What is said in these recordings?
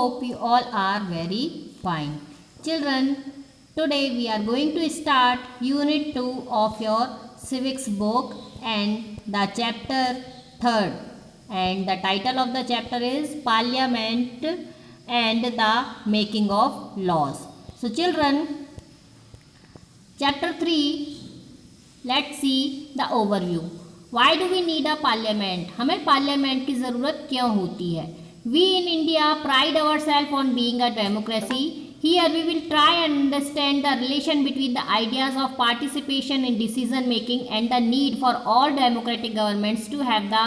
hope you all are very fine. Children, today we are going to start Unit 2 of your Civics book and the chapter 3rd. And the title of the chapter is Parliament and the Making of Laws. So children, chapter 3, let's see the overview. Why do we need a parliament? हमें parliament की ज़रूरत क्यों होती है? We in India pride ourselves on being a democracy. Here we will try and understand the relation between the ideas of participation in decision making and the need for all democratic governments to have the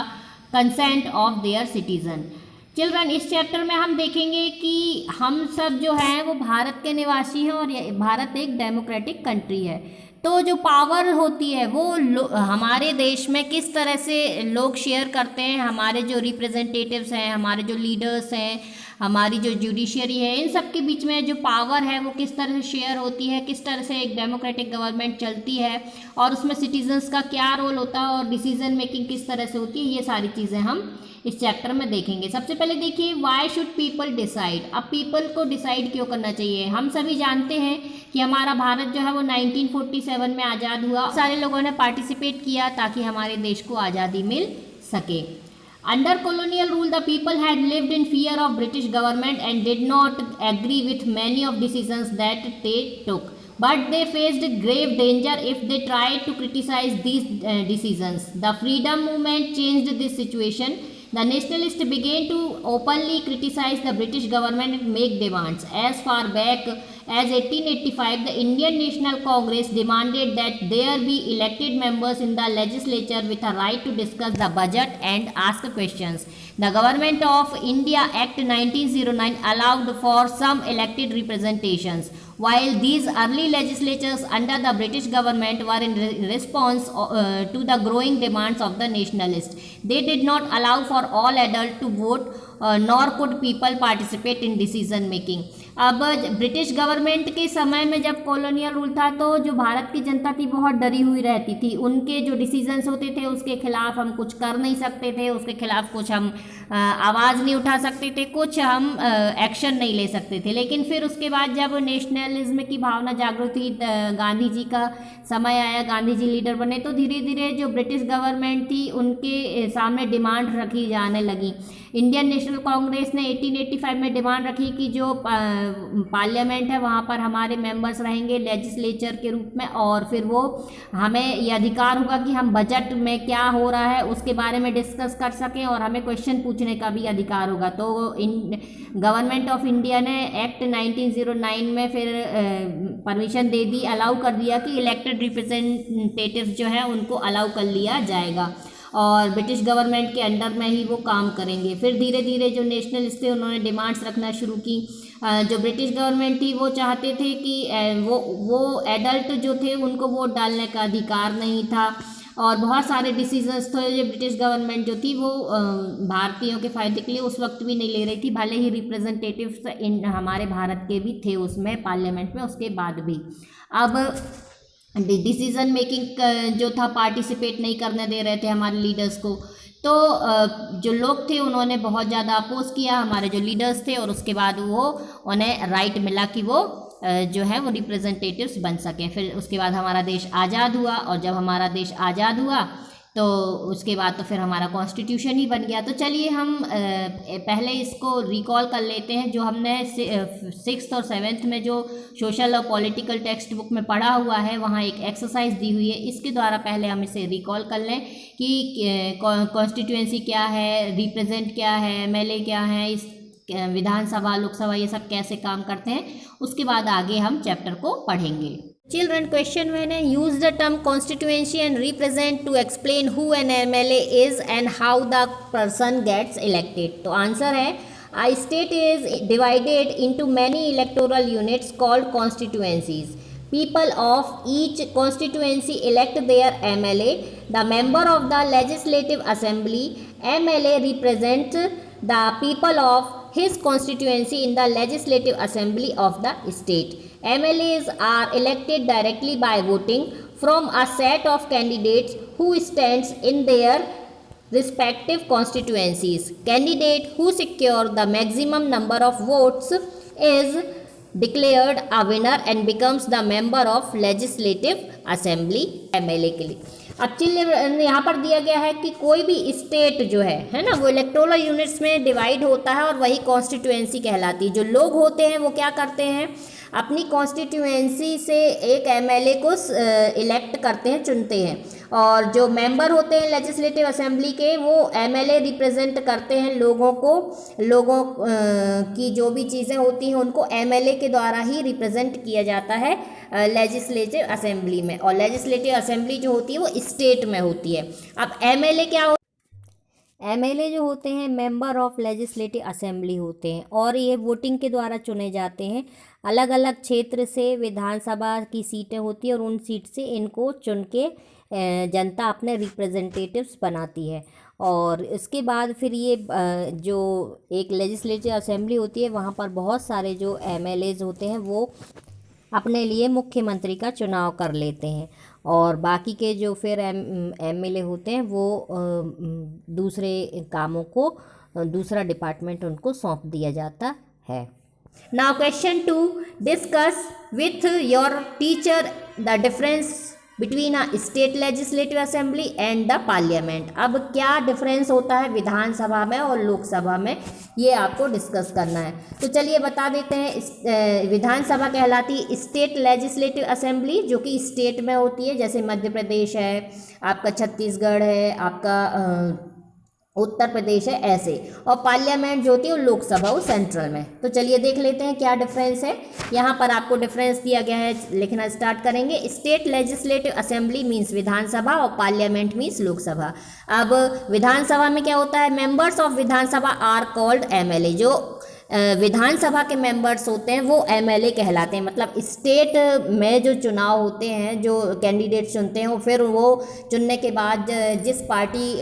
consent of their citizen. Children, इस chapter में हम देखेंगे कि हम सब जो हैं वो भारत के निवासी हैं और भारत एक डेमोक्रेटिक कंट्री है। तो जो पावर होती है वो हमारे देश में किस तरह से लोग शेयर करते हैं, हमारे जो रिप्रेजेंटेटिव्स हैं, हमारे जो लीडर्स हैं, हमारी जो जुडिशरी है, इन सब के बीच में जो पावर है वो किस तरह से शेयर होती है, किस तरह से एक डेमोक्रेटिक गवर्नमेंट चलती है और उसमें सिटीजन्स का क्या रोल होता है और डिसीजन मेकिंग किस तरह से होती है, ये सारी चीज़ें हम इस चैप्टर में देखेंगे। सबसे पहले देखिए, वाई शुड पीपल डिसाइड। अब पीपल को डिसाइड क्यों करना चाहिए? हम सभी जानते हैं कि हमारा भारत जो है वो 1947 में आज़ाद हुआ। सारे लोगों ने पार्टिसिपेट किया ताकि हमारे देश को आज़ादी मिल सके। Under colonial rule, the people had lived in fear of British government and did not agree with many of decisions that they took. But they faced grave danger if they tried to criticize these decisions. The freedom movement changed this situation. The nationalists began to openly criticize the British government and make demands. As far back as 1885, the Indian National Congress demanded that there be elected members in the legislature with a right to discuss the budget and ask questions. The Government of India Act 1909 allowed for some elected representations. While these early legislatures under the British government were in response to the growing demands of the nationalists, they did not allow for all adults to vote, nor could people participate in decision making. अब British government के समय में जब colonial rule था तो जो भारत की जनता थी बहुत डरी हुई रहती थी। उनके जो डिसीजंस होते थे उसके खिलाफ हम कुछ कर नहीं सकते थे, उसके खिलाफ कुछ हम आवाज़ नहीं उठा सकते थे, कुछ हम एक्शन नहीं ले सकते थे। लेकिन फिर उसके बाद जब नेशनलिज्म की भावना जागृत हुई, गांधी जी का समय आया, गांधी जी लीडर बने, तो धीरे धीरे जो ब्रिटिश गवर्नमेंट थी उनके सामने डिमांड रखी जाने लगी। इंडियन नेशनल कांग्रेस ने 1885 में डिमांड रखी कि जो पार्लियामेंट है वहाँ पर हमारे मेंबर्स रहेंगे लेजिस्लेचर के रूप में, और फिर वो हमें ये अधिकार होगा कि हम बजट में क्या हो रहा है उसके बारे में डिस्कस कर सकें और हमें क्वेश्चन पूछने का भी अधिकार होगा। तो गवर्नमेंट ऑफ इंडिया ने एक्ट 1909 में फिर परमिशन दे दी, अलाउ कर दिया कि इलेक्टेड रिप्रेजेंटेटिव्स जो है उनको अलाउ कर लिया जाएगा और ब्रिटिश गवर्नमेंट के अंडर में ही वो काम करेंगे। फिर धीरे धीरे जो नेशनलिस्ट थे उन्होंने डिमांड्स रखना शुरू की। जो ब्रिटिश गवर्नमेंट थी वो चाहते थे कि वो एडल्ट जो थे उनको वोट डालने का अधिकार नहीं था और बहुत सारे डिसीजंस थे जो ब्रिटिश गवर्नमेंट जो थी वो भारतीयों के फ़ायदे के लिए उस वक्त भी नहीं ले रही थी, भले ही रिप्रेजेंटेटिव्स हमारे भारत के भी थे उसमें पार्लियामेंट में उसके बाद भी। अब डिसीज़न मेकिंग जो था पार्टिसिपेट नहीं करने दे रहे थे हमारे लीडर्स को, तो जो लोग थे उन्होंने बहुत ज़्यादा अपोज किया हमारे जो लीडर्स थे और उसके बाद वो उन्हें राइट मिला कि वो जो है वो रिप्रेजेंटेटिव्स बन सकें। फिर उसके बाद हमारा देश आज़ाद हुआ और जब हमारा देश आज़ाद हुआ तो उसके बाद तो फिर हमारा कॉन्स्टिट्यूशन ही बन गया। तो चलिए हम पहले इसको रिकॉल कर लेते हैं जो हमने 6th और 7th में जो सोशल और पॉलिटिकल टेक्स्ट बुक में पढ़ा हुआ है, वहाँ एक एक्सरसाइज दी हुई है, इसके द्वारा पहले हम इसे रिकॉल कर लें कि कॉन्स्टिट्यूएंसी क्या है, रिप्रेजेंट क्या है, एमएलए क्या है, इस विधानसभा लोकसभा ये सब कैसे काम करते हैं, उसके बाद आगे हम चैप्टर को पढ़ेंगे। Children, question 1 है, use the term constituency and represent to explain who an MLA is and how the person gets elected. तो आंसर है, a state is divided into many electoral units called constituencies. People of each constituency elect their MLA. The member of the legislative assembly, MLA, represents the people of his constituency in the legislative assembly of the state. MLAs are elected directly by voting from a set of candidates who stands in their respective constituencies. Candidate who secure the maximum number of votes is declared a winner and becomes the member of legislative assembly MLA के लिए। अब children यहाँ पर दिया गया है कि कोई भी स्टेट जो है ना, वो इलेक्टोरल यूनिट्स में डिवाइड होता है और वही कॉन्स्टिट्यूएंसी कहलाती है। जो लोग होते हैं वो क्या करते हैं, अपनी कॉन्स्टिट्यूएंसी से एक एमएलए को इलेक्ट करते हैं, चुनते हैं, और जो मेंबर होते हैं लेजिस्लेटिव असेंबली के वो एमएलए रिप्रेजेंट करते हैं लोगों को, लोगों की जो भी चीज़ें होती हैं उनको एमएलए के द्वारा ही रिप्रेजेंट किया जाता है लेजिस्लेटिव असेंबली में। और लेजिस्लेटिव असेंबली जो होती है वो स्टेट में होती है। अब एमएलए क्या होता है, एमएलए जो होते हैं मेंबर ऑफ लेजिस्लेटिव असेंबली होते हैं और ये वोटिंग के द्वारा चुने जाते हैं। अलग अलग क्षेत्र से विधानसभा की सीटें होती है और उन सीट से इनको चुन के जनता अपने रिप्रेजेंटेटिव्स बनाती है। और इसके बाद फिर ये जो एक लेजिस्लेटिव असेंबली होती है वहाँ पर बहुत सारे जो एमएलएज होते हैं वो अपने लिए मुख्यमंत्री का चुनाव कर लेते हैं, और बाकी के जो फिर एमएलए होते हैं वो दूसरे कामों को, दूसरा डिपार्टमेंट उनको सौंप दिया जाता है। Now question 2, discuss with your teacher the difference between a state legislative assembly and the parliament. अब क्या डिफरेंस होता है विधानसभा में और लोकसभा में, ये आपको डिस्कस करना है। तो चलिए बता देते हैं। विधानसभा कहलाती स्टेट लेजिस्लेटिव असेंबली, जो कि स्टेट में होती है, जैसे मध्य प्रदेश है, आपका छत्तीसगढ़ है, आपका उत्तर प्रदेश है, ऐसे। और पार्लियामेंट जो होती है वो लोकसभा, वो सेंट्रल में। तो चलिए देख लेते हैं क्या डिफरेंस है। यहाँ पर आपको डिफरेंस दिया गया है, लिखना स्टार्ट करेंगे। स्टेट लेजिस्लेटिव असेंबली मीन्स विधानसभा और पार्लियामेंट मीन्स लोकसभा। अब विधानसभा में क्या होता है, members of Vidhan Sabha are called MLA. जो विधानसभा के मेंबर्स होते हैं वो एमएलए कहलाते हैं। मतलब स्टेट में जो चुनाव होते हैं, जो कैंडिडेट चुनते हैं, वो फिर वो चुनने के बाद जिस पार्टी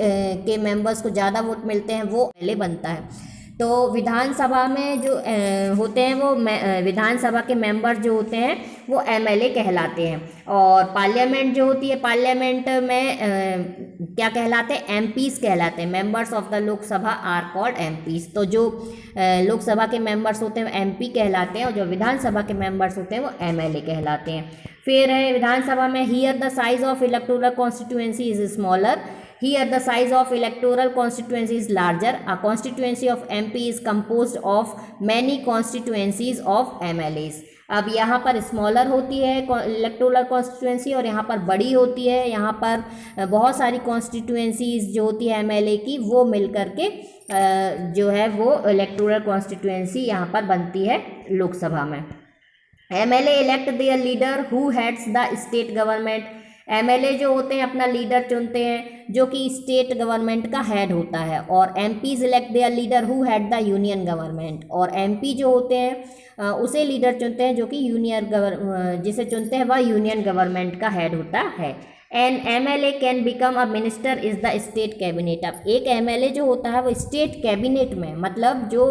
के मेंबर्स को ज़्यादा वोट मिलते हैं वो एमएलए बनता है। तो विधानसभा में जो होते हैं वो विधानसभा के मेंबर जो होते हैं वो एमएलए कहलाते हैं। और पार्लियामेंट जो होती है, पार्लियामेंट में क्या कहलाते हैं, एमपीज कहलाते हैं। Members of the Lok Sabha are called MPs. तो जो लोकसभा के मेंबर्स होते हैं एमपी कहलाते हैं और जो विधानसभा के मेंबर्स होते हैं वो एमएलए कहलाते हैं। फिर है विधानसभा में, here the size of electoral constituency is smaller, here the size of electoral constituency is larger. A constituency of MP is composed of many constituencies of MLAs. अब यहाँ पर स्मॉलर होती है इलेक्टोरल कॉन्स्टिट्यूएंसी और यहाँ पर बड़ी होती है। यहाँ पर बहुत सारी कॉन्स्टिट्यूएंसीज जो होती है एमएलए की वो मिल करके जो है वो इलेक्टोरल कॉन्स्टिट्यूएंसी यहाँ पर बनती है लोकसभा में। MLA elect their leader who heads the state government. MLA जो होते हैं अपना लीडर चुनते हैं जो कि स्टेट गवर्नमेंट का हेड होता है। और MPs elect their leader who head the union government. और एमपी जो होते हैं उसे लीडर चुनते हैं जो कि जिसे चुनते हैं वह यूनियन गवर्नमेंट का हेड होता है। N MLA can become a minister is the state cabinet. अब एक एमएलए जो होता है वो स्टेट कैबिनेट में, मतलब जो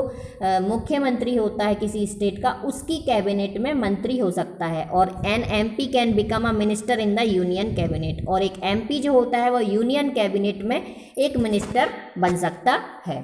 मुख्यमंत्री होता है किसी स्टेट का, उसकी कैबिनेट में मंत्री हो सकता है। और an MP can become a minister in the union cabinet. और एक एमपी जो होता है वो यूनियन कैबिनेट में एक मिनिस्टर बन सकता है।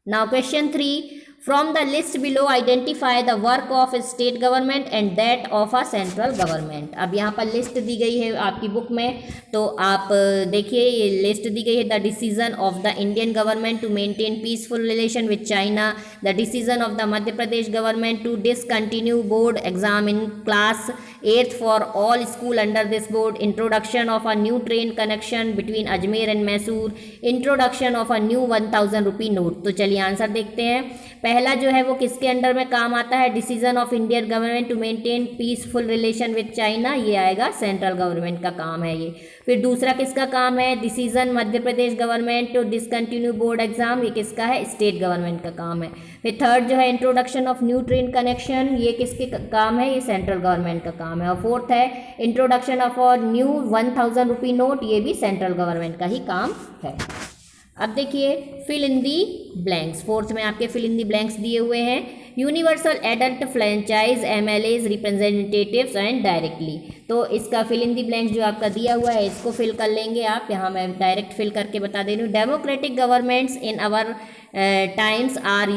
Now question 3, from the list below identify the work of state government and that of a central government. अब यहाँ पर लिस्ट दी गई है आपकी बुक में, तो आप देखिए ये लिस्ट दी गई है। The decision of the Indian government to maintain peaceful relation with China, the decision of the Madhya Pradesh government to discontinue board exam in class 8th for all school under this board, introduction of a new train connection between Ajmer and Mysore, introduction of a new 1000 rupee note. तो चलिए answer देखते हैं। पहला जो है वो किसके under में काम आता है, decision of Indian government to maintain peaceful relation with China, ये आएगा सेंट्रल गवर्नमेंट का काम है ये। फिर दूसरा किसका काम है, decision Madhya Pradesh government to discontinue board exam, ये किसका है, स्टेट गवर्नमेंट का काम है। फिर थर्ड जो है introduction of new train connection, ये किसके काम है, ये सेंट्रल गवर्नमेंट का काम है। और फोर्थ है introduction of a new 1000 rupee note, ये भी सेंट्रल गवर्नमेंट का ही काम है। अब देखिए fill in the blanks, fourth में आपके फिल इन दी ब्लैंक्स दिए हुए हैं। Universal adult franchise, MLAs, representatives and directly. तो इसका फिल इन दी ब्लैंक्स जो आपका दिया हुआ है इसको फिल कर लेंगे आप। यहाँ मैं डायरेक्ट फिल करके बता दे रही हूँ। Democratic governments in our times are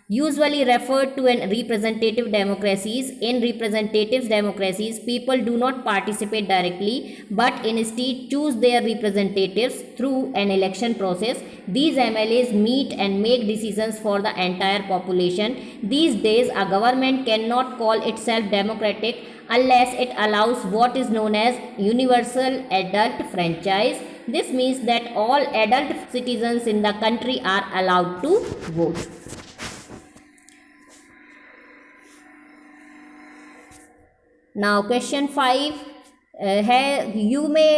usually referred to as representative democracies. In representative democracies, people do not participate directly but instead choose their representatives through an election process. These MLAs meet and make decisions for the entire population. These days, a government cannot call itself democratic unless it allows what is known as universal adult franchise. This means that all adult citizens in the country are allowed to vote. Now question 5 you may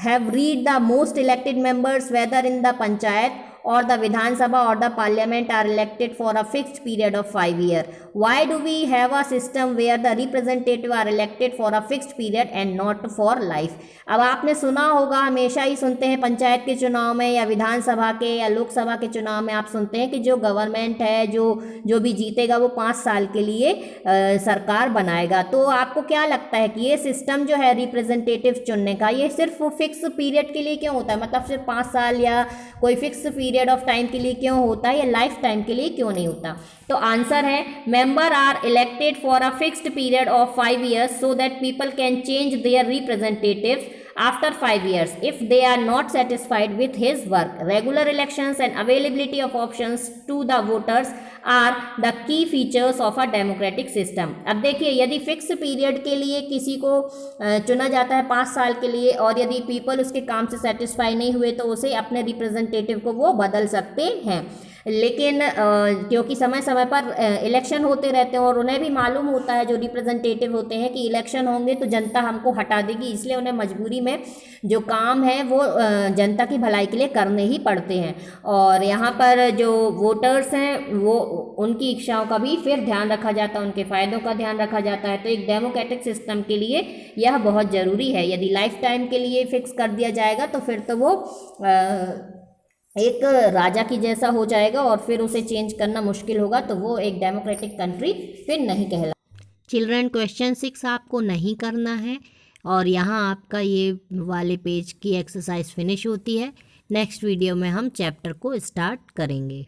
have read the most elected members whether in the panchayat or the Vidhan Sabha or the parliament are elected for a fixed period of 5 years. Why do we have a system where the representatives are elected for a fixed period and not for life? अब आपने सुना होगा, हमेशा ही सुनते हैं पंचायत के चुनाव में या विधानसभा के या लोकसभा के चुनाव में आप सुनते हैं कि जो गवर्नमेंट है जो भी जीतेगा वो 5 साल के लिए सरकार बनाएगा। तो आपको क्या लगता है कि ये सिस्टम जो है रिप्रेजेंटेटिव चुनने का ये सिर्फ फिक्स पीरियड के लिए क्यों होता है? मतलब सिर्फ 5 साल या कोई फिक्स पीरियड ऑफ टाइम के लिए क्यों होता है या लाइफ टाइम के लिए क्यों नहीं होता? तो आंसर है member are elected for a fixed period of 5 years so that people can change their representatives after 5 years if they are not satisfied with his work. Regular elections and availability of options to the voters are the key features of a democratic system. अब देखिए, यदि fix period के लिए किसी को चुना जाता है 5 साल के लिए और यदि पीपल उसके काम से सेटिस्फाई नहीं हुए तो उसे अपने रिप्रेजेंटेटिव को वो बदल सकते हैं। लेकिन क्योंकि समय समय पर इलेक्शन होते रहते हैं और उन्हें भी मालूम होता है जो रिप्रेजेंटेटिव होते हैं कि इलेक्शन होंगे तो जनता हमको हटा देगी, इसलिए उन्हें मजबूरी में जो काम है वो जनता की भलाई के लिए करने ही पड़ते हैं। और यहाँ पर जो वोटर्स हैं वो उनकी इच्छाओं का भी फिर ध्यान रखा जाता है, उनके फ़ायदों का ध्यान रखा जाता है। तो एक डेमोक्रेटिक सिस्टम के लिए यह बहुत ज़रूरी है। यदि लाइफ टाइम के लिए फिक्स कर दिया जाएगा तो फिर तो वो एक राजा की जैसा हो जाएगा और फिर उसे चेंज करना मुश्किल होगा, तो वो एक डेमोक्रेटिक कंट्री फिर नहीं कहला। चिल्ड्रन क्वेश्चन 6 आपको नहीं करना है और यहाँ आपका ये वाले पेज की एक्सरसाइज फिनिश होती है। नेक्स्ट वीडियो में हम चैप्टर को स्टार्ट करेंगे।